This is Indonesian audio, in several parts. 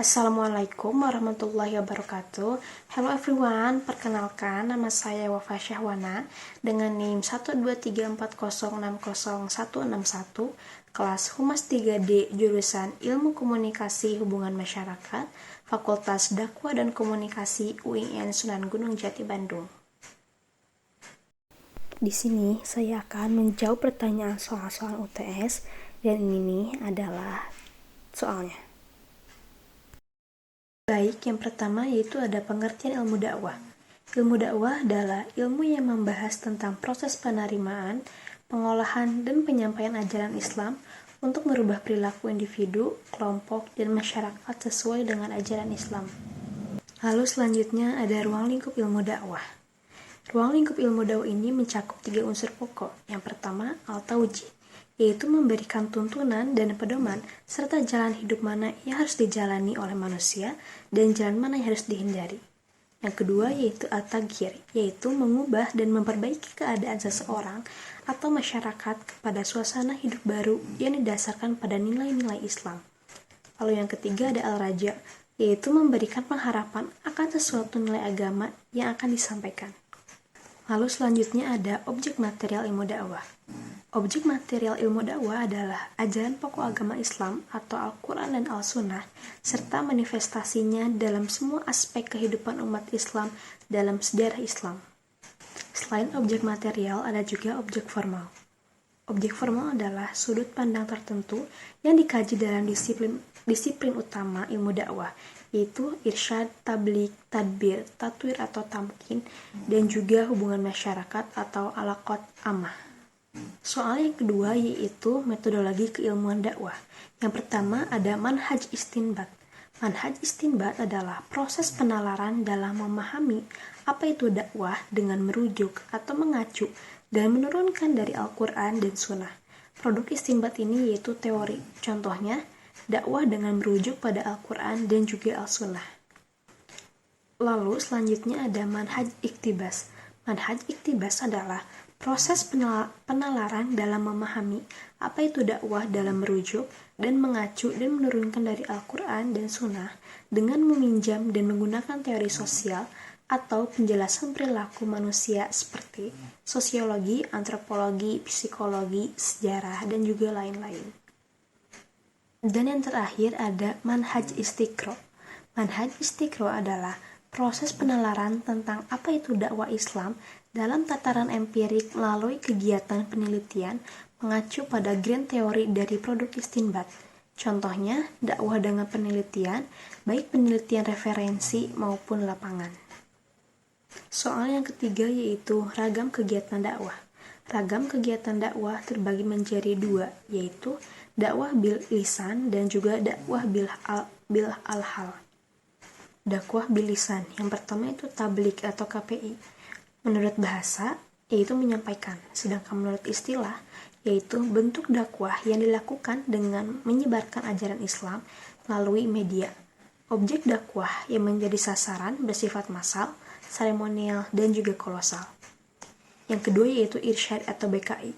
Assalamualaikum warahmatullahi wabarakatuh. Hello everyone, perkenalkan nama saya Wafa Syahwana dengan NIM 12340606161, kelas Humas 3D jurusan Ilmu Komunikasi Hubungan Masyarakat, Fakultas Dakwah dan Komunikasi UIN Sunan Gunung Jati Bandung. Di sini saya akan menjawab pertanyaan soal-soal UTS dan ini adalah soalnya. Baik, yang pertama yaitu ada pengertian ilmu dakwah. Ilmu dakwah adalah ilmu yang membahas tentang proses penerimaan, pengolahan, dan penyampaian ajaran Islam untuk merubah perilaku individu, kelompok, dan masyarakat sesuai dengan ajaran Islam. Lalu selanjutnya ada ruang lingkup ilmu dakwah. Ruang lingkup ilmu dakwah ini mencakup 3 unsur pokok. Yang pertama, al-tauji, yaitu memberikan tuntunan dan pedoman serta jalan hidup mana yang harus dijalani oleh manusia dan jalan mana yang harus dihindari. Yang kedua yaitu at-taghyir, yaitu mengubah dan memperbaiki keadaan seseorang atau masyarakat kepada suasana hidup baru yang didasarkan pada nilai-nilai Islam. Lalu yang ketiga ada al-raja, yaitu memberikan pengharapan akan sesuatu nilai agama yang akan disampaikan. Lalu selanjutnya ada objek material ilmu dakwah. Objek material ilmu dakwah adalah ajaran pokok agama Islam atau Al-Quran dan Al-Sunnah, serta manifestasinya dalam semua aspek kehidupan umat Islam dalam sejarah Islam. Selain objek material, ada juga objek formal. Objek formal adalah sudut pandang tertentu yang dikaji dalam disiplin utama ilmu dakwah, yaitu irsyad, tabligh, tadbir, tatwir atau tamkin, dan juga hubungan masyarakat atau alaqat ammah. Soal yang kedua yaitu metodologi keilmuan dakwah. Yang pertama ada manhaj istinbat. Manhaj istinbat adalah proses penalaran dalam memahami apa itu dakwah dengan merujuk atau mengacu dan menurunkan dari Al-Quran dan Sunnah. Produk istinbat ini yaitu teori. Contohnya, dakwah dengan merujuk pada Al-Quran dan juga Al-Sunnah. Lalu selanjutnya ada manhaj iktibas. Manhaj iktibas adalah proses penalaran dalam memahami apa itu dakwah dalam merujuk dan mengacu dan menurunkan dari Al-Quran dan Sunnah dengan meminjam dan menggunakan teori sosial atau penjelasan perilaku manusia seperti sosiologi, antropologi, psikologi, sejarah, dan juga lain-lain. Dan yang terakhir ada manhaj istiqro. Manhaj istiqro adalah proses penalaran tentang apa itu dakwah Islam dalam tataran empirik melalui kegiatan penelitian mengacu pada grand teori dari produk istinbat. Contohnya, dakwah dengan penelitian, baik penelitian referensi maupun lapangan. Soal yang ketiga yaitu ragam kegiatan dakwah. Ragam kegiatan dakwah terbagi menjadi 2, yaitu dakwah bil lisan dan juga dakwah bil al-hal. Dakwah bil lisan, yang pertama itu tabligh atau KPI. Menurut bahasa, yaitu menyampaikan, sedangkan menurut istilah, yaitu bentuk dakwah yang dilakukan dengan menyebarkan ajaran Islam melalui media. Objek dakwah yang menjadi sasaran bersifat massal, seremonial, dan juga kolosal. Yang kedua yaitu irsyad atau BKI.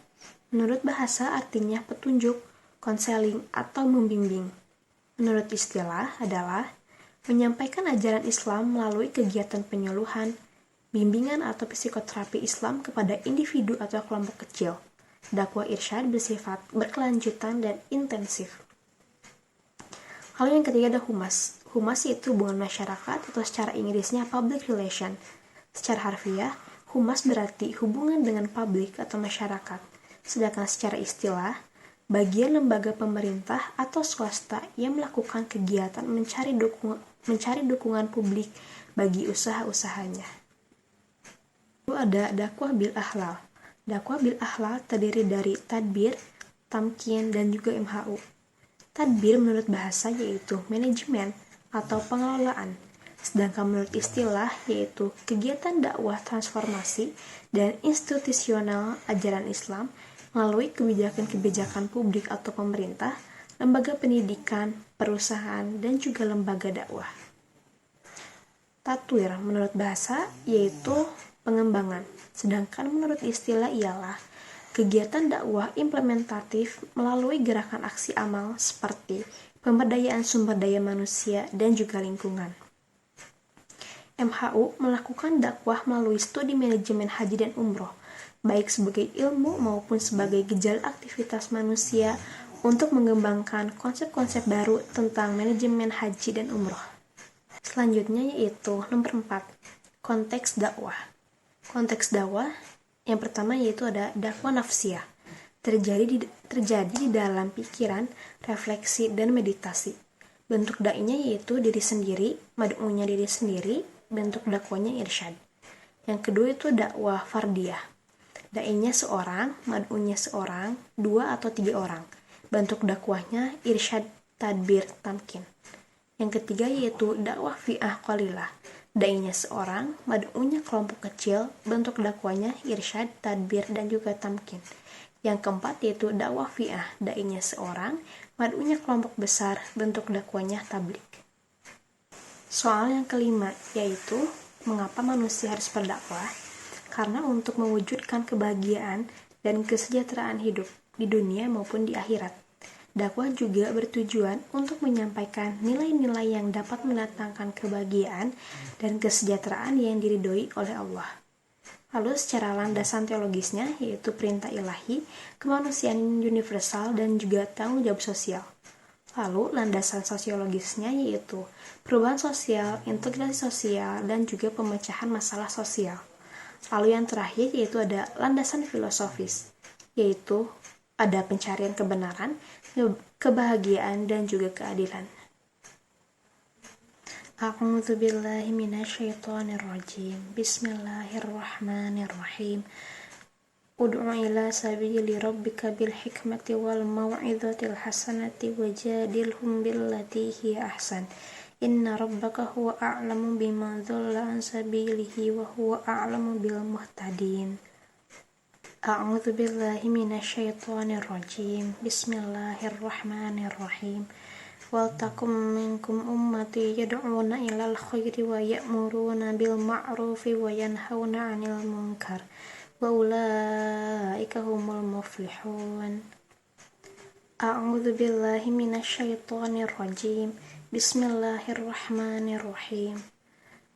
Menurut bahasa artinya petunjuk, konseling, atau membimbing. Menurut istilah adalah menyampaikan ajaran Islam melalui kegiatan penyuluhan, bimbingan atau psikoterapi Islam kepada individu atau kelompok kecil. Dakwah irsyad bersifat berkelanjutan dan intensif. Lalu yang ketiga ada humas. Humas yaitu hubungan masyarakat atau secara Inggrisnya public relation. Secara harfiah, humas berarti hubungan dengan publik atau masyarakat. Sedangkan secara istilah, bagian lembaga pemerintah atau swasta yang melakukan kegiatan mencari dukungan publik bagi usaha-usahanya. Lalu ada dakwah bil ahlal. Dakwah bil ahlal terdiri dari tadbir, tamkin, dan juga MHU. Tadbir menurut bahasa yaitu manajemen atau pengelolaan, sedangkan menurut istilah yaitu kegiatan dakwah transformasi dan institusional ajaran Islam melalui kebijakan-kebijakan publik atau pemerintah, lembaga pendidikan, perusahaan, dan juga lembaga dakwah. Tatwir menurut bahasa yaitu pengembangan, sedangkan menurut istilah ialah kegiatan dakwah implementatif melalui gerakan aksi amal seperti pemberdayaan sumber daya manusia, dan juga lingkungan. MHU melakukan dakwah melalui studi manajemen haji dan umroh, baik sebagai ilmu maupun sebagai gejala aktivitas manusia untuk mengembangkan konsep-konsep baru tentang manajemen haji dan umroh. Selanjutnya yaitu nomor 4, konteks dakwah. Konteks dakwah yang pertama yaitu ada dakwah nafsiyah, terjadi di dalam pikiran, refleksi, dan meditasi. Bentuk da'inya yaitu diri sendiri, mad'unya diri sendiri, bentuk dakwanya irsyad. Yang kedua itu dakwah fardiyah. Da'inya seorang, mad'unya seorang, 2 atau 3 orang. Bentuk dakwahnya irsyad, tadbir, tamkin. Yang ketiga yaitu dakwah fi'ah qalilah. Da'inya seorang, mad'unya kelompok kecil, bentuk dakwanya irsyad, tadbir, dan juga tamkin. Yang keempat yaitu dakwah fi'ah. Da'inya seorang, mad'unya kelompok besar, bentuk dakwanya tablik. Soal yang kelima yaitu mengapa manusia harus berdakwah? Karena untuk mewujudkan kebahagiaan dan kesejahteraan hidup di dunia maupun di akhirat. Dakwah juga bertujuan untuk menyampaikan nilai-nilai yang dapat mendatangkan kebahagiaan dan kesejahteraan yang diridhoi oleh Allah. Lalu secara landasan teologisnya yaitu perintah ilahi, kemanusiaan universal, dan juga tanggung jawab sosial. Lalu landasan sosiologisnya yaitu perubahan sosial, integrasi sosial, dan juga pemecahan masalah sosial. Lalu yang terakhir yaitu ada landasan filosofis, yaitu ada pencarian kebenaran, kebahagiaan, dan juga keadilan. A'udzu billahi minasyaitonir rajim. Bismillahirrahmanirrahim. Ud'u ila sabili rabbika bil hikmati wal mau'izatil hasanati wajadilhum billati hiya ahsan. Inna rabbaka huwa a'lamu biman dhalla an sabilihi wa huwa a'lamu bil muhtadin. A'udzu billahi minasyaitonir rajim. Bismillahirrahmanirrahim. Wal takum minkum ummati yad'una ilal khairi wa ya'muruna bil ma'rufi wa yanhauna 'anil munkar. Wa ulaika humul muflihun. A'udzu billahi minasyaitonir rajim. Bismillahirrahmanirrahim.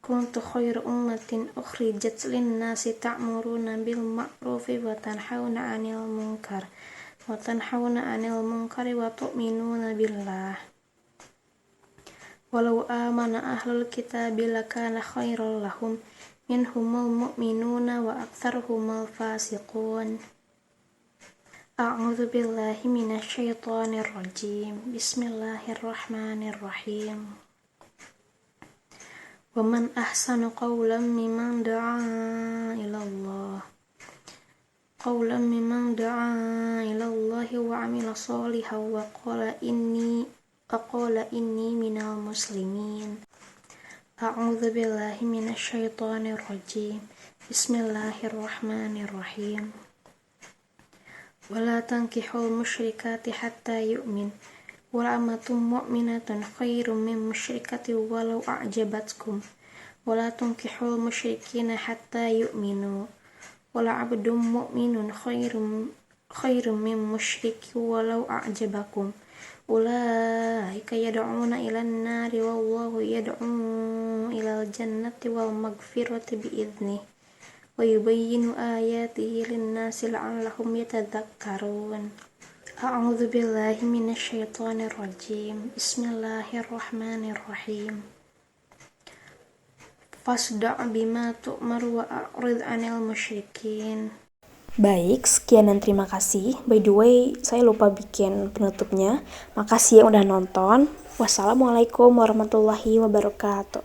Kuntu khairu ummatin ukhrijat lin-nasi ta'muruna bil ma'rufi wa tanhauna 'anil munkar wa tu'minuna billah. Walau amana ahlul kitabi lakana khairal lahum minhumul mu'minuna wa aktsaruhumul fasiqun. A'udzu billahi minasyaitonir rajim. Bismillahirrahmanirrahim. Wa man ahsanu qawlan mimman da'a ila Allah wa 'amila shalihan wa qala inni minal muslimin. A'udzu billahi minasyaitonir rajim. Bismillahirrahmanirrahim. Wala tankihul musyrikati hatta yu'min. Wala amatun mu'minatun khairum min musyrikati walau a'jabatkum. Wala tunkihul musyrikina hatta yu'minu. Wala abdum mu'minun khairum min musyriki walau a'jabakum. Ulaika yad'una ilan nari wallahu yad'u ilal jannati wal maghfirati bi'idnih wa yubayyinu ayatihi lin-nasi la'allahum yatadhakkarun. A'udzu billahi minasyaitonir rajim. Bismillahirrahmanirrahim. Fasda' bima tu'mar wa a'rid 'anil musyrikin. Baik, sekian dan terima kasih. By the way, saya lupa bikin penutupnya. Makasih yang udah nonton. Wassalamualaikum warahmatullahi wabarakatuh.